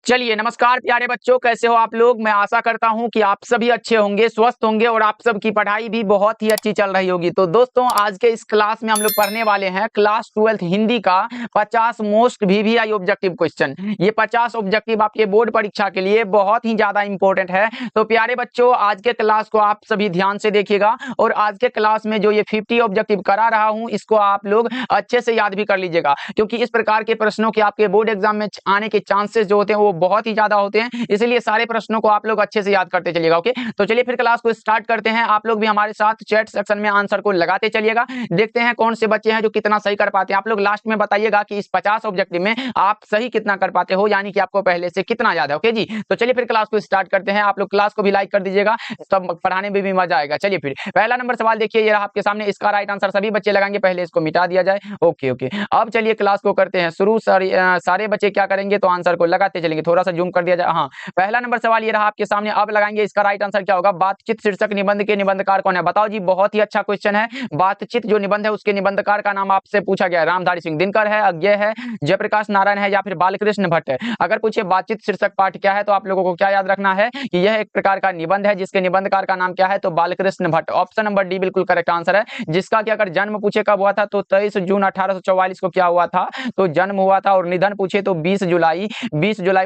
चलिए नमस्कार प्यारे बच्चों, कैसे हो आप लोग। मैं आशा करता हूं कि आप सभी अच्छे होंगे, स्वस्थ होंगे और आप सबकी पढ़ाई भी बहुत ही अच्छी चल रही होगी। तो दोस्तों, आज के इस क्लास में हम लोग पढ़ने वाले हैं क्लास 12th हिंदी का 50 मोस्ट वीवीआई ऑब्जेक्टिव क्वेश्चन। ये 50 ऑब्जेक्टिव आपके बोर्ड परीक्षा के लिए बहुत ही ज्यादा इंपॉर्टेंट है। तो प्यारे बच्चों, आज के क्लास को आप सभी ध्यान से देखिएगा और आज के क्लास में जो ये 50 ऑब्जेक्टिव करा रहा हूं, इसको आप लोग अच्छे से याद भी कर लीजिएगा, क्योंकि इस प्रकार के प्रश्नों के आपके बोर्ड एग्जाम में आने के चांसेस जो होते हैं वो बहुत ही ज्यादा होते हैं। इसलिए सारे प्रश्नों को आप लोग अच्छे से याद करते चलिएगा। ओके, तो चलिए फिर क्लास को स्टार्ट करते हैं। आप लोग भी हमारे साथ चैट सेक्शन में आंसर को लगाते चलिएगा। देखते हैं कौन से बच्चे हैं जो कितना सही कर पाते हैं। आप लोग लास्ट में बताइएगा कि इस 50 ऑब्जेक्टिव में आप सही कितना कर पाते हो, यानी कि आपको पहले से कितना याद है। ओके जी, तो चलिए फिर क्लास को स्टार्ट करते हैं। आप लोग क्लास को भी लाइक कर दीजिएगा, तब पढ़ाने में भी मजा आएगा। चलिए फिर पहला नंबर सवाल देखिए, ये रहा आपके सामने। इसका राइट आंसर सभी बच्चे लगाएंगे, पहले इसको मिटा दिया जाए। ओके ओके, अब चलिए क्लास को करते हैं शुरू। सारे बच्चे क्या करेंगे, तो आंसर को लगाते चलेंगे। थोड़ा सा जूम कर दिया जाए। हाँ, पहला नंबर सवाल ये रहा आपके सामने। अब लगाएंगे, इसका राइट आंसर क्या होगा। बातचीत शीर्षक निबंध के निबंधकार कौन है, बताओ जी। बहुत ही अच्छा क्वेश्चन है। बातचीत जो निबंध है उसके निबंधकार का नाम आपसे पूछा गया है। रामधारी सिंह दिनकर है, अज्ञे है, जयप्रकाश नारायण है, या फिर बालकृष्ण भट्ट है। अगर पूछे बातचीत शीर्षक पाठ क्या है, तो आप लोगों को क्या याद रखना है कि यह एक प्रकार का निबंध है जिसके निबंधकार का नाम क्या है, तो Balkrishna Bhatt. Option number D बिल्कुल करेक्ट आंसर है। जिसका कि अगर जन्म पूछे कब हुआ था, तो 23 जून 1844 को क्या हुआ था, तो जन्म हुआ था। और निधन पूछे तो 20 जुलाई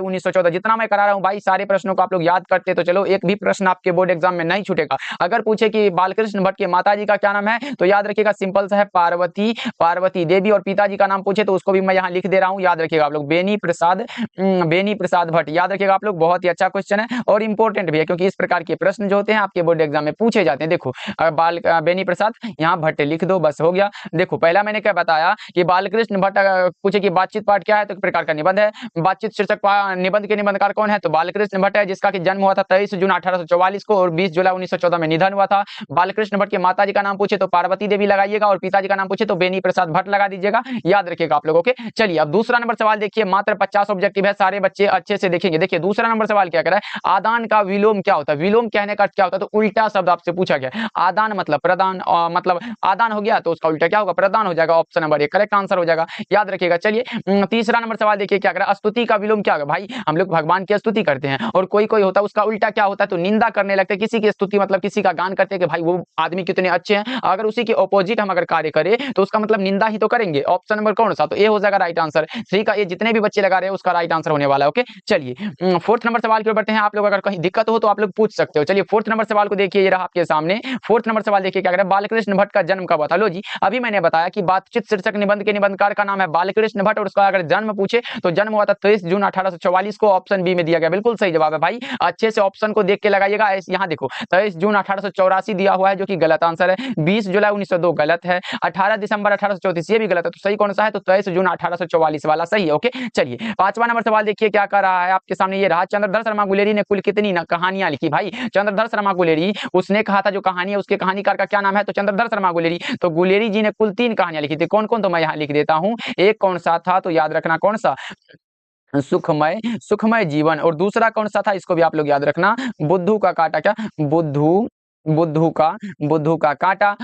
1914। जितना मैं करा रहा हूं भाई, सारे प्रश्नों को आप लोग याद करते तो चलो एक भी प्रश्न आपके बोर्ड एग्जाम में नहीं छूटेगा। अगर पूछे कि बालकृष्ण भट्ट के माताजी का क्या नाम है, तो याद रखिएगा सिंपल सा है, पार्वती देवी। और पिताजी का नाम पूछे तो उसको भी मैं यहाँ लिख दे रहा हूँ, याद रखिएगा आप लोग, बेनी प्रसाद भट्ट। याद रखिएगा आप लोग, बहुत ही अच्छा क्वेश्चन है और इंपॉर्टेंट भी है, क्योंकि इस प्रकार के प्रश्न जो होते हैं आपके बोर्ड एग्जाम में पूछे जाते हैं। देखो, बेनी प्रसाद यहाँ भट्ट लिख दो, बस हो गया। देखो, पहला मैंने क्या बताया कि बालकृष्ण भट्ट पूछे कि बातचीत पाठ क्या है, तो एक प्रकार का निबंध है। बातचीत शीर्षक निबंध के निबंधकार कौन है, तो बालकृष्ण भट्ट है, जिसका कि जन्म हुआ था 23 जून 1844 को और 20 जुलाई 1914 में निधन हुआ था। बालकृष्ण भट्ट के माताजी का नाम पूछे तो पार्वती देवी लगाइएगा, और पिताजी का नाम पूछे तो बेनी प्रसाद भट्ट लगा दीजिएगा। याद रखिएगा आप लोगों के। चलिए अब दूसरा नंबर सवाल देखिए। मात्र 50 ऑब्जेक्टिव है, सारे बच्चे अच्छे से देखेंगे। देखिए दूसरा नंबर सवाल क्या कर रहा है, आदान का विलोम क्या होता है। विलोम कहने का क्या होता है, तो उल्टा शब्द आपसे पूछा गया। आदान मतलब प्रदान, मतलब आदान हो गया तो उसका उल्टा क्या होगा, प्रदान हो जाएगा। ऑप्शन नंबर 1 करेक्ट आंसर हो जाएगा। याद रखिएगा। चलिए तीसरा नंबर सवाल देखिए क्या कर रहा है, स्तुति का विलोम क्या होगा। भाई हम लोग भगवान की स्तुति करते हैं, और कोई कोई होता है उसका उल्टा क्या होता है, तो निंदा करने लगते हैं। किसी की स्तुति मतलब किसी का गान करते हैं कि भाई वो आदमी कितने अच्छे हैं। अगर उसी के ऑपोजिट हम अगर कार्य करें तो उसका मतलब निंदा ही तो करेंगे। ऑप्शन नंबर कौन सा, तो ए हो जाएगा राइट आंसर। थ्री का ये जितने भी बच्चे लगा रहे हैं उसका राइट आंसर होने वाला है। ओके, चलिए फोर्थ नंबर सवाल की ओर बढ़ते हैं। आप लोग अगर कहीं दिक्कत हो तो आप लोग पूछ सकते हो। चलिए फोर्थ नंबर सवाल को देखिए, ये रहा आपके सामने। फोर्थ नंबर सवाल देखिए क्या कह रहा है, बालकृष्ण भट्ट का जन्म कब हुआ था। लो जी, अभी मैंने बताया कि बातचीत शीर्षक निबंध के निबंधकार का नाम है बालकृष्ण भट्ट, और उसका अगर जन्म पूछे तो जन्म हुआ था 23 जून 1844 को। ऑप्शन बी में दिया गया, बिल्कुल सही जवाब है भाई। अच्छे से ऑप्शन को देख के लगाइएगा। यहाँ देखो 23 जून 1884 दिया हुआ है, जो कि गलत आंसर है। 20 जुलाई 1902 गलत है। 18 दिसंबर 1834 ये भी गलत है। तो सही कौन सा है, तो 23 जून 1844 वाला सही है। ओके, चलिए पांचवा नंबर सवाल देखिए क्या कर रहा है आपके सामने। ये रहा, चंद्रधर शर्मा गुलेरी ने कुल कितनी कहानियां लिखी। भाई चंद्रधर शर्मा गुलेरी, उसने कहा था जो कहानी है उसके कहानीकार का क्या नाम है, तो चंद्रधर शर्मा गुलेरी। तो गुलेरी जी ने कुल 3 कहानियां लिखी थी। कौन कौन, तो मैं यहाँ लिख देता हूँ। एक कौन सा था, तो याद रखना कौन सा, सुखमय जीवन। और दूसरा कौन सा था, इसको भी आप लोग याद रखना, बुद्धू का कांटा। क्या, बुद्धू बुद्धू का बुद्धू का कांटा,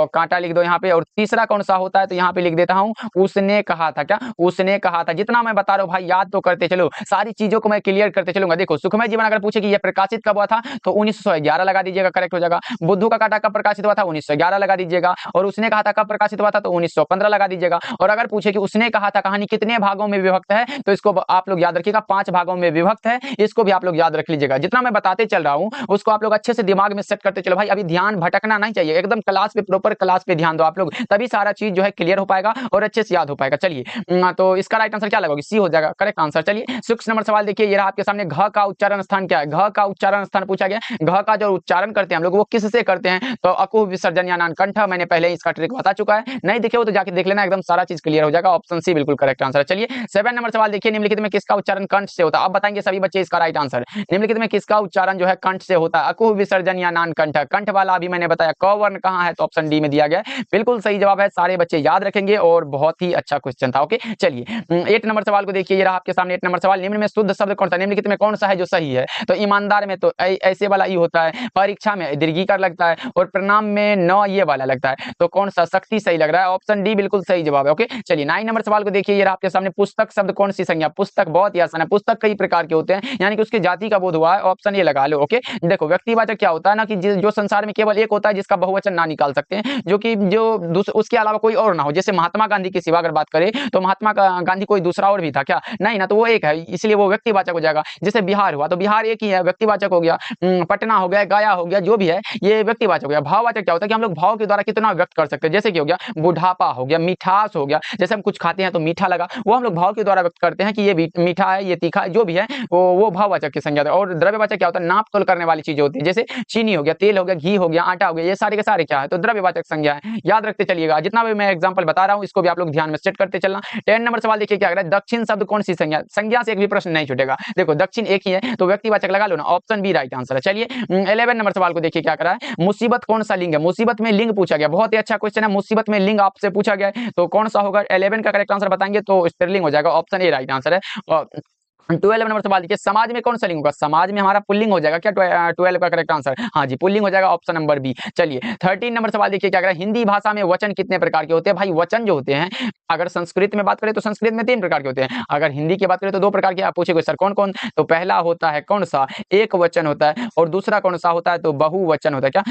कांटा लिख दो यहाँ पे। और तीसरा कौन सा होता है, तो यहाँ पे लिख देता हूँ, उसने कहा था। क्या, उसने कहा था। जितना मैं बता रहा हूँ भाई याद तो करते चलो, सारी चीजों को मैं क्लियर करते चलूंगा। देखो सुखमय जीवन अगर पूछे कि यह प्रकाशित कब हुआ था, तो 1911 लगा दीजिएगा, करेक्ट हो जाएगा। बुद्धू का कांटा कब प्रकाशित हुआ था, 1911 लगा दीजिएगा। और उसने कहा था कब प्रकाशित हुआ था, तो 1915 लगा दीजिएगा। और अगर पूछे कि उसने कहा था कहानी कितने भागों में विभक्त है, तो इसको आप लोग याद रखिएगा 5 भागों में विभक्त है। इसको भी आप लोग याद रख लीजिएगा। जितना मैं बताते चल रहा हूँ उसको आप लोग अच्छे से दिमाग में सेट करते चलो भाई। अभी ध्यान भटकना नहीं चाहिए, एकदम क्लास पे, प्रॉपर क्लास पे ध्यान दो आप लोग, तभी सारा चीज जो है क्लियर हो पाएगा और अच्छे से याद हो पाएगा। चलिए तो इसका राइट आंसर क्या लगेगा, सी हो जाएगा करेक्ट आंसर। चलिए 6 नंबर सवाल देखिए, ये रहा आपके सामने। घ का उच्चारण स्थान क्या है। घ का उच्चारण स्थान पूछा गया। घ का जो उच्चारण करते हैं हम लोग वो किससे करते हैं, तो अकुह विसर्जन या नानकंठ। मैंने पहले इसका ट्रिक बता चुका है, नहीं देखे हो तो जाके देख लेना, एकदम सारा चीज क्लियर हो जाएगा। ऑप्शन सी बिल्कुल करेक्ट आंसर। चलिए 7 नंबर सवाल देखिए, निम्नलिखित में किसका उच्चारण कंठ से होता है। अब बताएंगे सभी बच्चे इसका राइट आंसर। निम्नलिखित में किसका उच्चारण जो है कंठ से होता है, अकुह विसर्जन या नानकंठ। कंठ, कंठ वाला अभी मैंने बताया। क वर्ण कहाँ है, तो ऑप्शन डी में दिया गया है। बिल्कुल सही जवाब है, सारे बच्चे याद रखेंगे और बहुत ही अच्छा क्वेश्चन था। ओके, चलिए 8 नंबर सवाल को देखिए, ये रहा आपके सामने 8 नंबर सवाल। निम्न में शुद्ध शब्द कौन सा, निम्नलिखित में कौन सा है जो सही है? तो ईमानदार में तो ऐसे वाला ई होता है, परीक्षा में दीर्घिकार लगता है और प्रणाम में न ये वाला लगता है। तो कौन सा शक्ति सही लग रहा है? ऑप्शन डी बिल्कुल सही जवाब है। ओके, चलिए 9 नंबर सवाल को देखिए, ये रहा आपके सामने। पुस्तक शब्द कौन सी संज्ञा? पुस्तक बहुत ही आसान है, पुस्तक कई प्रकार के होते हैं, यानी कि उसकी जाति का बोध हुआ है। ऑप्शन ये लगा लो। ओके, देखो व्यक्तिवाचक क्या होता है ना कि जो संसार में केवल एक होता है जिसका बहुवचन ना निकाल सकते हैं, जो कि जो उसके अलावा कोई और ना हो। जैसे महात्मा गांधी के सिवा अगर बात करें तो महात्मा गांधी कोई दूसरा और भी था क्या? नहीं ना, तो वो एक है, इसलिए वो व्यक्तिवाचक हो जाएगा। जैसे बिहार हुआ तो बिहार एक ही है, व्यक्तिवाचक हो गया। पटना हो गया, गया हो गया, जो भी है ये व्यक्तिवाचक हो गया। भाववाचक क्या होता है कि हम लोग भाव के द्वारा कितना व्यक्त कर सकते हैं। जैसे कि हो गया बुढ़ापा हो गया, मिठास हो गया, जैसे हम कुछ खाते हैं तो मीठा लगा, वो हम लोग भाव के द्वारा व्यक्त करते हैं कि ये मीठा है, ये तीखा है, जो भी है वो भाववाचक की संज्ञा है। और द्रव्यवाचक क्या होता है? नाप तोल करने वाली चीजें होती है, जैसे चीनी हो गया, तेल हो गया, घी हो गया, आटा हो गया, ये सारे के सारे क्या है? तो द्रव्यवाचक संज्ञा है। याद रखते चलिएगा, जितना भी मैं एग्जांपल बता रहा हूं इसको भी आप लोग ध्यान में सेट करते चलना। 10 नंबर सवाल देखिए क्या है, दक्षिण शब्द कौन सी संज्ञा? संज्ञा से एक भी प्रश्न नहीं छूटेगा। देखो दक्षिण एक ही है तो व्यक्तिवाचक लगा लो ना, ऑप्शन बी राइट आंसर है। चलिए 11 नंबर सवाल को देखिए क्या करा है, मुसीबत कौन सा लिंग है? मुसीबत में लिंग पूछा गया, बहुत ही अच्छा क्वेश्चन है। मुसीबत में लिंग आपसे पूछा गया है तो कौन सा होगा? 11 का करेक्ट आंसर बताएंगे तो स्त्रीलिंग हो जाएगा, ऑप्शन ए राइट आंसर है। 12 नंबर सवाल देखिए, समाज में कौन सा लिंग होगा? समाज में हमारा पुल्लिंग हो जाएगा क्या? 12 का करेक्ट आंसर, हाँ जी पुल्लिंग हो जाएगा, ऑप्शन नंबर बी। चलिए 13 नंबर सवाल देखिए क्या करें, हिंदी भाषा में वचन कितने प्रकार के होते हैं? भाई वचन जो होते हैं, अगर संस्कृत में बात करें तो संस्कृत में 3 प्रकार के होते हैं, अगर हिंदी की बात करें तो 2 प्रकार के। आप पूछेंगे सर कौन कौन? तो पहला होता है कौन सा? एक वचन होता है, और दूसरा कौन सा होता है? तो बहुवचन होता है। क्या?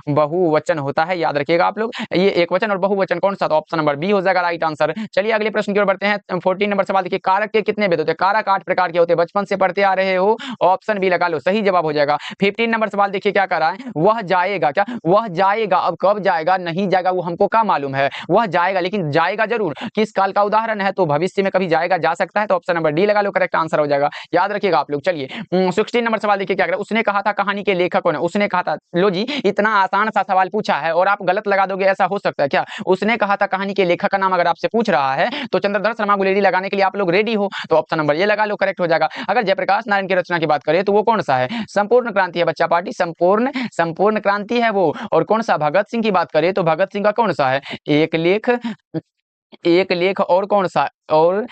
बहुवचन होता है, याद रखिएगा आप लोग। ये एक वचन और बहुवचन कौन सा? तो ऑप्शन नंबर बी हो जाएगा राइट आंसर। चलिए अगले प्रश्न की ओर बढ़ते हैं। 14 नंबर सवाल देखिए, कारक के कितने भेद होते हैं? कारक 8 प्रकार के होते हैं, बचपन से पढ़ते आ रहे हो, ऑप्शन बी लगा लो, सही जवाब हो जाएगा। 15 नंबर सवाल देखिए क्या कर रहा है, वह जाएगा। क्या? वह जाएगा, अब कब जाएगा नहीं जाएगा वो हमको क्या मालूम है? वह जाएगा, लेकिन जाएगा जरूर। किस काल का उदाहरण है? तो भविष्य में कभी जाएगा, जा सकता है, तो ऑप्शन नंबर डी लगा लो, करेक्ट आंसर हो जाएगा। याद रखिएगा आप लोग। चलिए 16 नंबर सवाल देखिए क्या कर रहा है, उसने कहा था कहानी के लेखक कौन है? उसने कहा था, लो जी इतना आसान सा सवाल पूछा है और आप गलत लगा दोगे, ऐसा हो सकता है क्या? उसने कहा था कहानी के लेखक का नाम अगर आपसे पूछ रहा है तो चंद्रधर शर्मा गुलेरी लगाने के लिए आप लोग रेडी हो, तो ऑप्शन नंबर ये लगा लो, करेक्ट हो जाएगा। अगर जयप्रकाश नारायण की रचना की बात करें तो वो कौन सा है? संपूर्ण क्रांति है बच्चा पार्टी, संपूर्ण क्रांति है वो। और कौन सा? भगत सिंह की बात करें तो भगत सिंह का कौन सा है? एक लेख और कौन सा? और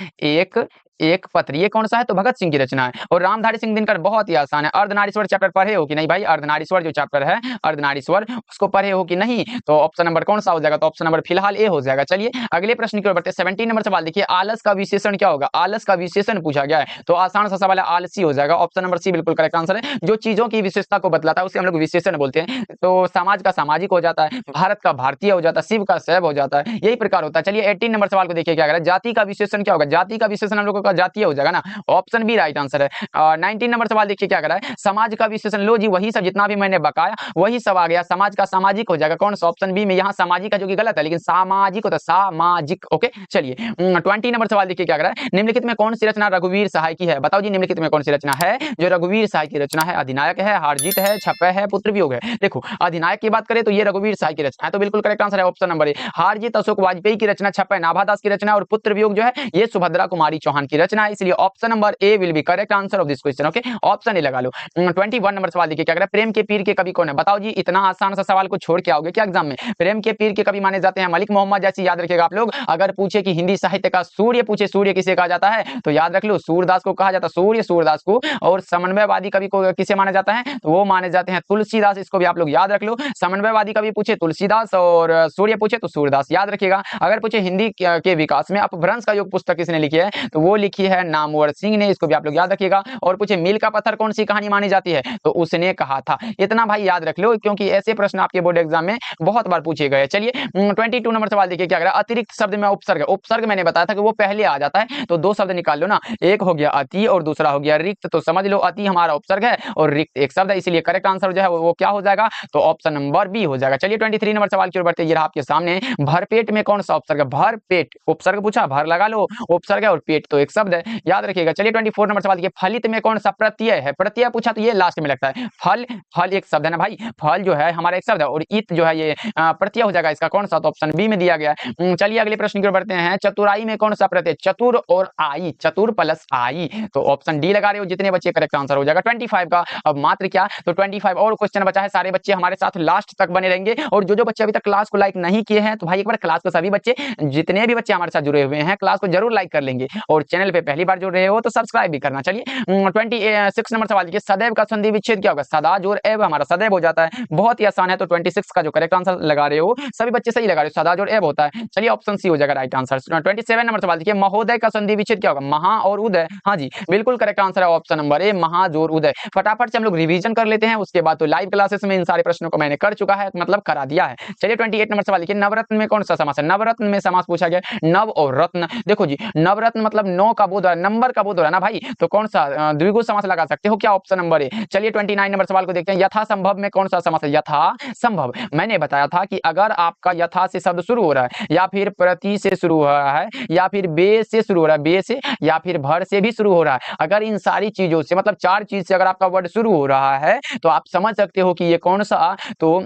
एक पत्र, ये कौन सा है? तो भगत सिंह की रचना है। और रामधारी सिंह दिनकर बहुत ही आसान है। अर्धनारीश्वर चैप्टर पढ़े हो कि नहीं भाई? अर्धनारीश्वर जो चैप्टर है अर्धनारीश्वर, उसको पढ़े हो कि नहीं? तो ऑप्शन नंबर कौन सा हो जाएगा? तो ऑप्शन नंबर फिलहाल ए हो जाएगा। चलिए अगले प्रश्न की ओर बढ़ते हैं। 17 नंबर सवाल देखिए, आलस का विशेषण क्या होगा? आलस का विशेषण पूछा गया है तो आसान सा सवाल है, आलसी हो जाएगा, ऑप्शन नंबर सी बिल्कुल करेक्ट आंसर है। जो चीजों की विशेषता को बतलाता है उसे हम लोग विशेषण बोलते हैं। तो समाज का सामाजिक हो जाता है, भारत का भारतीय हो जाता है, शिव का शैव हो जाता है, यही प्रकार होता है। चलिए 18 नंबर सवाल को देखिए क्या करें, जाति का विशेषण क्या होगा? जाति का विशेषण हम लोगों का जातीय हो जाएगा ना, ऑप्शन बी राइट आंसर है। 19 नंबर सवाल देखिए क्या कर रहा है, समाज का विशेषण, लो जी वही सब जितना भी मैंने बकाया वही सब आ गया, समाज का सामाजिक हो जाएगा, कौन सा? ऑप्शन बी में यहाँ सामाजिक का जो कि गलत है, लेकिन सामाजिक होता है, सामाजिक। ओके चलिए 20 नंबर सवाल देखिए क्या कर रहा है, निम्नलिखित में कौन सी रचना रघुवीर सहाय की है? बताओ जी निम्नलिखित में कौन सी रचना है जो रघुवीर सहाय की रचना है? अधिनायक है, हारजीत है, छपय है, पुत्र वियोग है। देखो अधिनायक की बात करें तो ये रघुवीर सहाय की रचना है, तो बिल्कुल करेक्ट आंसर है option number A. Haarjeet Ashok Vajpeyi की रचना, छपय नाभादास की रचना, और पुत्र वियोग जो है ये सुभद्रा कुमारी चौहान की रचना है, इसलिए option number A will be correct answer of this question. Okay option A लगा लो। 21 नंबर सवाल देखिए क्या कर रहा है, प्रेम के पीर के कवि कौन है? बताओ जी इतना आसान सा सवाल को छोड़ के आओगे क्या एग्जाम में? प्रेम के पीर के कवि माने जाते हैं मलिक मोहम्मद जैसी, याद रखिएगा आप लोग। अगर पूछे कि हिंदी साहित्य का सूर्य, पूछे सूर्य किसे कहा जाता है तो याद रख लो सूरदास को कहा जाता है, सूरदास को। और समन्वयवादी कवि को किसे माना जाता है? तो वो माने जाते हैं तुलसीदास, इसको भी आप लोग याद रख लो। समन्वयवादी कवि पूछे तुलसीदास और सूर्य पूछे तो सूरदास, याद रखिएगा। अगर पूछे हिंदी के विकास में अपभ्रंश का योग पुस्तक किसने लिखी है तो वो लिखी है नामवर सिंह ने, इसको भी आप लोग याद रखिएगा। और पूछे मील का पत्थर कौन सी कहानी मानी जाती है तो उसने कहा था। इतना भाई याद रख लो क्योंकि ऐसे प्रश्न आपके बोर्ड एग्जाम में बहुत बार पूछे गए। चलिए 22 नंबर सवाल देखिए क्या कर रहा है, अतिरिक्त शब्द में उपसर्ग, उपसर्ग मैंने बताया था कि वो पहले आ जाता है, तो 2 शब्द निकाल लो ना, एक हो गया अति और दूसरा हो गया रिक्त, तो समझ लो अति हमारा उपसर्ग है और रिक्त एक शब्द है, इसलिए करेक्ट आंसर जो है वो क्या हो जाएगा तो ऑप्शन नंबर बी हो जाएगा। चलिए 23 नंबर सवाल की ओर बढ़ते हैं, ये आपके सामने, भरपेट में कौन सा उपसर्ग है? भरपेट उपसर्ग पूछा, भर लगा लो उपसर्ग है और पेट तो एक शब्द है, याद रखिएगा। चलिए 24 नंबर सवाल देखिए, फलित में कौन सा प्रत्यय है? प्रत्यय पूछा तो ये लास्ट में लगता है। फल, फल एक शब्द है ना भाई, फल जो है हमारा एक शब्द है और इत जो है ये प्रत्यय हो जाएगा इसका, कौन सा? तो ऑप्शन बी में दिया गया है। चलिए अगले प्रश्न की ओर बढ़ते हैं। चतुराई में कौन सा प्रत्यय? चतुर और आई, चतुर प्लस आई, तो ऑप्शन डी लगा रहे हो जितने बच्चे, करेक्ट आंसर हो जाएगा 25 का। अब मात्र क्या, तो 25 और क्वेश्चन बचा है। सारे बच्चे हमारे साथ लास्ट तक बने रहेंगे और जो बच्चे अभी तक क्लास को लाइक नहीं किए हैं तो भाई एक बार क्लास को, सभी बच्चे जितने भी बच्चे हमारे साथ जुड़े हुए हैं क्लास को जरूर लाइक कर लेंगे और चैनल पे पहली बार जुड़ रहे हो तो सब्सक्राइब भी करना। चलिए 26 नंबर सवाल देखिए, सदैव का संधि विच्छेद क्या होगा? सदा जोर एव हमारा सदैव हो जाता है, बहुत ही आसान है। तो 26 का जो करेक्ट आंसर लगा रहे हो सभी बच्चे सही लगा रहे हो, सदा जोर एव होता है। चलिए ऑप्शन सी हो जाएगा राइट आंसर। 27 नंबर सवाल देखिए, महोदय का संधि विच्छेद क्या होगा? महा और उदय, हाँ जी बिल्कुल करेक्ट आंसर है ऑप्शन नंबर ए, महा जोर उदय। फटाफट से हम लोग रिवीजन कर लेते हैं, उसके बाद तो लाइव क्लासेस में इन सारे प्रश्नों को मैंने कर चुका है, मतलब करा दिया है। चलिए 28 नंबर सवाल देखिए, नवरत्न में कौन सा समास है? नवरत्न में समास पूछा गया, नव और रत्न। देखो जी, नवरत्न मतलब 9 का बोध है, नंबर का बोध हो रहा है ना भाई, तो कौन सा द्विगु समास लगा सकते हो क्या? ऑप्शन नंबर ए। चलिए 29 नंबर सवाल को देखते हैं, यथा संभव में कौन सा समास है? यथा संभव, मैंने बताया था कि अगर आपका यथा से शब्द शुरू हो रहा है या फिर प्रति से शुरू हो रहा है या फिर बे से शुरू हो रहा है, बे से या फिर भर से भी शुरू हो रहा है, अगर इन सारी चीजों से मतलब 4 चीज से अगर आपका वर्ड शुरू हो रहा है तो आप समझ सकते हो कि ये कौन सा, तो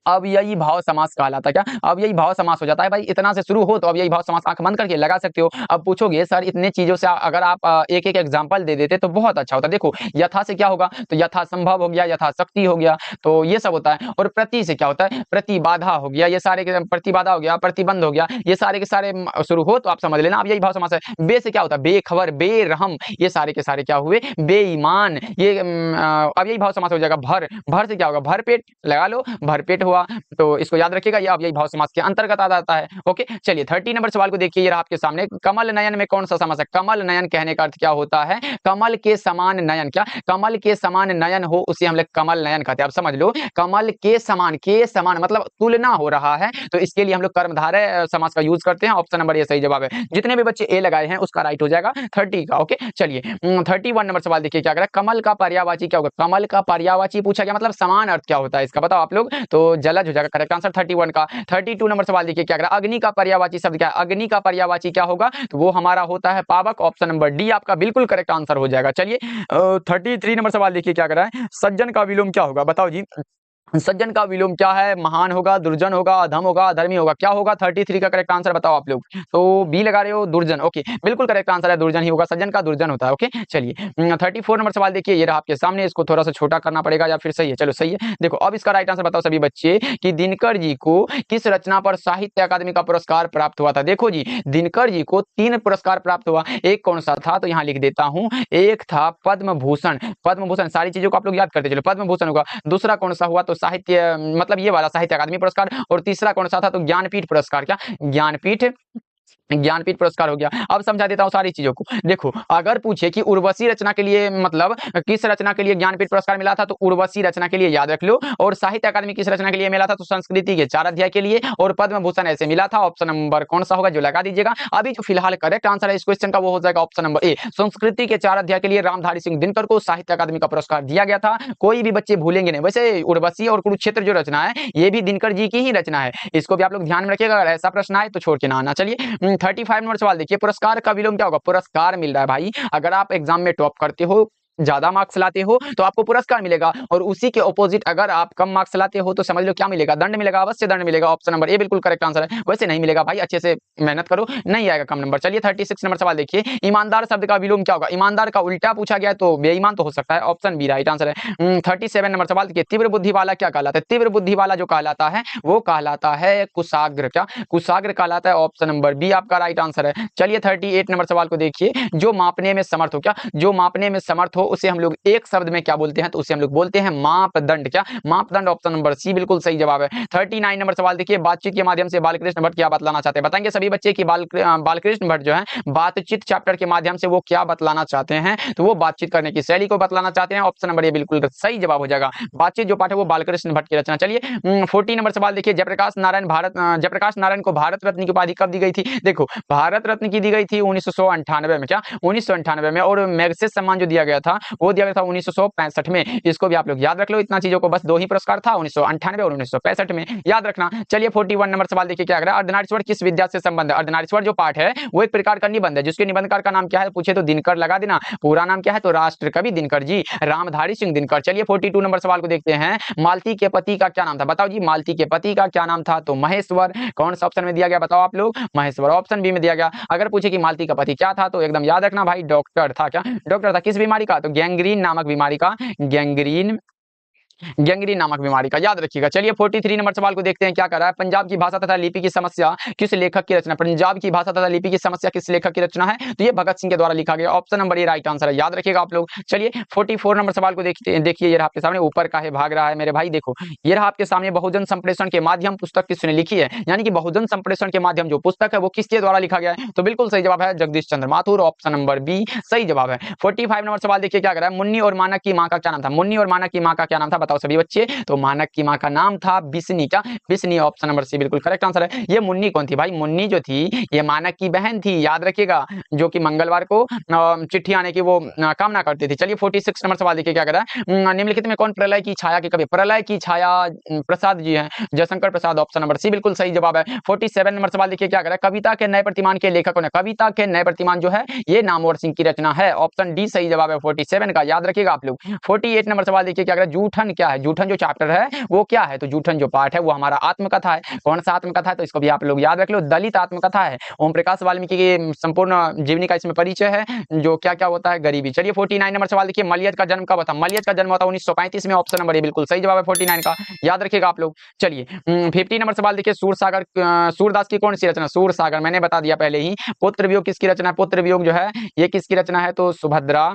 अब यही भाव समास कहलाता है। क्या? अब यही भाव समास हो जाता है भाई, इतना से शुरू हो तो अब यही भाव समास, आंख बंद करके लगा सकते हो। अब पूछोगे सर इतने चीजों से अगर आप एक एक एग्जांपल दे देते तो बहुत अच्छा होता। देखो यथा से क्या होगा, तो यथा संभव हो गया, यथा शक्ति हो गया, तो ये सब होता है। और प्रति से क्या होता है? प्रतिबाधा हो गया, ये सारे के प्रतिबाधा हो गया, प्रतिबंध हो गया, ये सारे के सारे शुरू हो तो आप समझ लेना अब यही भाव समास है। बे से क्या होता है? बेखबर, बेरहम, ये सारे के सारे क्या हुए? बेईमान, ये अब यही भाव समास हो जाएगा। भर, भर से क्या होगा? भरपेट, लगा लो भरपेट, तो इसको याद रखिएगा, ये अब यही भाव समास के अंतर्गत आ जाता है। ओके चलिए 30 नंबर सवाल को देखिए, ये रहा आपके सामने, कमल नयन में कौन सा समास है? कमल नयन कहने का अर्थ क्या होता है? कमल के समान नयन, क्या कमल के समान नयन हो उसे हम लोग कमल नयन कहते हैं। अब समझ लो, कमल के समान मतलब तुलना हो रहा है, तो इसके लिए हम लोग कर्मधारय समास का यूज करते हैं। ऑप्शन नंबर ए सही जवाब है। जितने भी बच्चे ए लगाए हैं उसका राइट हो जाएगा 30 का। ओके चलिए 31 नंबर सवाल देखिए, क्या कह रहा है? कमल का पर्यायवाची क्या होगा? कमल का पर्यायवाची पूछा गया, मतलब समान अर्थ क्या होता है इसका बताओ आप लोग, तो जलज हो जाएगा करेक्ट आंसर 31 का। 32 नंबर सवाल देखिए, क्या कह रहा है? अग्नि का पर्यायवाची शब्द क्या है? अग्नि का पर्यायवाची क्या होगा? तो वो हमारा होता है पावक। ऑप्शन नंबर डी आपका बिल्कुल करेक्ट आंसर हो जाएगा। चलिए 33 नंबर सवाल देखिए, क्या कर रहा है? सज्जन का विलोम क्या होगा? बताओ जी, सज्जन का विलोम क्या है? महान होगा, दुर्जन होगा, अधम होगा, अधर्मी होगा, क्या होगा? 33 का करेक्ट आंसर बताओ आप लोग, तो बी लगा रहे हो दुर्जन। ओके बिल्कुल करेक्ट आंसर है, दुर्जन ही होगा, सज्जन का दुर्जन होता है। ओके चलिए 34 नंबर सवाल देखिए, ये रहा आपके सामने, इसको थोड़ा सा छोटा करना पड़ेगा या फिर सही है, चलो सही है। देखो अब इसका राइट आंसर बताओ सभी बच्चे कि दिनकर जी को किस रचना पर साहित्य अकादमी का पुरस्कार प्राप्त हुआ था? देखो जी, दिनकर जी को 3 पुरस्कार प्राप्त हुआ, एक कौन सा था? तो यहाँ लिख देता हूँ, एक था पद्म भूषण, पद्म भूषण सारी चीजों को आप लोग याद करते चलो, पद्म भूषण होगा। दूसरा कौन सा हुआ? तो साहित्य मतलब ये वाला साहित्य अकादमी पुरस्कार, और तीसरा कौन सा था? तो ज्ञानपीठ पुरस्कार, क्या ज्ञानपीठ पुरस्कार हो गया। अब समझा देता हूं सारी चीजों को। देखो अगर पूछे कि उर्वशी रचना के लिए मतलब किस रचना के लिए ज्ञानपीठ पुरस्कार मिला था, तो उर्वशी रचना के लिए याद रख लो, और साहित्य अकादमी किस रचना के लिए मिला था? तो संस्कृति के 4 अध्याय के लिए, और पद्म भूषण ऐसे मिला था। ऑप्शन नंबर कौन सा होगा जो लगा दीजिएगा। अभी जो फिलहाल करेक्ट आंसर है इस क्वेश्चन का वो हो जाएगा ऑप्शन नंबर ए, संस्कृति के 4 अध्याय के लिए रामधारी सिंह दिनकर को साहित्य अकादमी का पुरस्कार दिया गया था। कोई भी बच्चे भूलेंगे नहीं। वैसे उर्वशी और कुरुक्षेत्र जो रचना है ये भी दिनकर जी की ही रचना है, इसको भी आप लोग ध्यान में रखिएगा, अगर ऐसा प्रश्न आए तो छोड़ के ना आना। चलिए 35 नंबर सवाल देखिए, पुरस्कार का विलोम क्या होगा? पुरस्कार मिल रहा है भाई, अगर आप एग्जाम में टॉप करते हो, ज्यादा मार्क्स लाते हो तो आपको पुरस्कार मिलेगा, और उसी के ऑपोजिट अगर आप कम मार्क्स लाते हो तो समझ लो क्या मिलेगा? दंड मिलेगा, अवश्य दंड मिलेगा। ऑप्शन नंबर ए बिल्कुल करेक्ट आंसर है। वैसे नहीं मिलेगा भाई, अच्छे से मेहनत करो, नहीं आएगा कम नंबर। चलिए 36 नंबर सवाल देखिए, ईमानदार शब्द का विलोम क्या होगा? ईमानदार का उल्टा पूछा गया तो बेईमान तो हो सकता है, ऑप्शन बी राइट आंसर है। 37 नंबर सवाल देखिए, तीव्र बुद्धि वाला क्या कहलाता है? तीव्र बुद्धि वाला जो कहलाता है वो कहलाता है कुशाग्र, क्या कुशाग्र कहलाता है? ऑप्शन नंबर बी आपका राइट आंसर है। चलिए 38 नंबर सवाल को देखिए, जो मापने में समर्थ हो, क्या जो मापने में समर्थ हो उसे हम लोग एक शब्द में क्या बोलते हैं? तो उसे हम लोग बोलते हैं मापदंड, क्या मापदंड? ऑप्शन नंबर सी बिल्कुल सही जवाब है। 39 नंबर सवाल देखिए, बातचीत के माध्यम से बालकृष्ण भट्ट क्या बतलाना चाहते हैं? बताएंगे सभी बच्चे कि बालकृष्ण भट्ट जो है बातचीत चैप्टर के माध्यम से वो क्या बतलाना चाहते हैं? तो वो बातचीत करने की शैली को बतलाना चाहते हैं। ऑप्शन नंबर ए बिल्कुल सही जवाब हो जाएगा। बातचीत जो पाठ है वो बालकृष्ण भट्ट की रचना। चलिए 40 नंबर सवाल देखिए, जयप्रकाश नारायण को भारत रत्न की उपाधि कब दी गई थी? देखो भारत रत्न की दी गई थी 1998 में, क्या 1998 में, और मैग्सेसे सम्मान जो दिया गया था था वो दिया गया था 1965 में। इसको भी आप लोग याद रख लो। इतना चीजों को बस 2 ही पुरस्कार था, 1998 और 1965 में, याद रखना। चलिए 41 नंबर सवाल देखिए क्या है, अर्धनारीश्वर किस विद्या से संबंध है। अर्धनारीश्वर जो पाठ है वो एक प्रकार का निबंध है, जिसके निबंधकार का नाम क्या है पूछे तो दिनकर लगा देना। पूरा नाम क्या है तो राष्ट्र कवि दिनकर जी, रामधारी सिंह दिनकर। चलिए 42 नंबर सवाल को देखते हैं, मालती के पति का क्या नाम था। बताओ जी, मालती के पति का क्या नाम था तो महेश्वर। कौन सा ऑप्शन में दिया गया बताओ आप लोग, महेश्वर। ऑप्शन बी में दिया गया। अगर पूछे कि मालती का पति क्या था तो एकदम याद रखना भाई, डॉक्टर था। क्या डॉक्टर था? किस बीमारी का तो गैंग्रीन नामक बीमारी का, गैंग्रीन नामक बीमारी का, याद रखिएगा। चलिए 43 नंबर सवाल को देखते हैं क्या कर रहा है, पंजाब की भाषा तथा लिपि की समस्या किस लेखक की रचना। पंजाब की भाषा तथा लिपि की समस्या किस लेखक की रचना है तो ये भगत सिंह के द्वारा लिखा गया। ऑप्शन नंबर ए राइट आंसर है, याद रखिएगा आप लोग। चलिए 44 नंबर सवाल को देखते हैं, देखिए ये रहा आपके सामने, ऊपर का है भाग रहा है मेरे भाई, देखो ये रहा आपके सामने, बहुजन संप्रेषण के माध्यम पुस्तक किसने लिखी है। यानी कि बहुजन संप्रेषण के माध्यम जो पुस्तक है वो किसके द्वारा लिखा गया है तो बिल्कुल सही जवाब है जगदीश चंद्र माथुर। ऑप्शन नंबर बी सही जवाब है। 45 नंबर सवाल देखिए क्या कर रहा है, मुन्नी और मानक की माँ का क्या नाम था। मुन्नी और मानक की माँ का क्या नाम था बताओ सभी बच्चे तो मानक की माँ का नाम था बिस्नी। क्या बिस्नी? ऑप्शन नंबर सी बिल्कुल करेक्ट आंसर है। ये मुन्नी कौन थी भाई, मुन्नी जो थी ये मानक की बहन थी, याद रखिएगा, जो कि मंगलवार को चिट्ठी आने की वो कामना करती थी। चलिए 46 नंबर सवाल देखिए क्या कर रहा है, निम्नलिखित में कौन प्रलय की छाया के कवि। प्रलय की छाया प्रसाद जी हैं, Jaishankar Prasad. Option number C बिल्कुल सही जवाब है। 47 नंबर सवाल देखिए क्या कर रहा है, कविता के नए प्रतिमान के लेखक कौन है। कविता के नए प्रतिमान जो है ये नामवर सिंह की रचना है। ऑप्शन डी सही जवाब है 47 का, याद रखिएगा आप लोग। 48 नंबर सवाल देखिए क्या कर रहा है, जूठन क्या है। जूठन जो चैप्टर है वो क्या है तो जूठन जो पाठ है वो हमारा आत्मकथा है। कौन सा आत्मकथा है तो इसको भी आप लोग याद रख लो, दलित आत्मकथा है। ओम प्रकाश वाल्मीकि की संपूर्ण जीवनी का इसमें परिचय है, जो क्या क्या होता है गरीबी। चलिए 49 नंबर सवाल देखिए, मलियत का जन्म कब हुआ था। मलियत का जन्म हुआ था 1935 में। ऑप्शन नंबर ए बिल्कुल सही जवाब है 49 का, याद रखिएगा आप लोग। चलिए 50 नंबर सवाल देखिए, सूरसागर सूरदास की कौन सी रचना। सूरसागर मैंने बता दिया पहले ही। पुत्र वियोग किसकी रचना है। पुत्र वियोग जो है ये किसकी रचना है तो सुभद्रा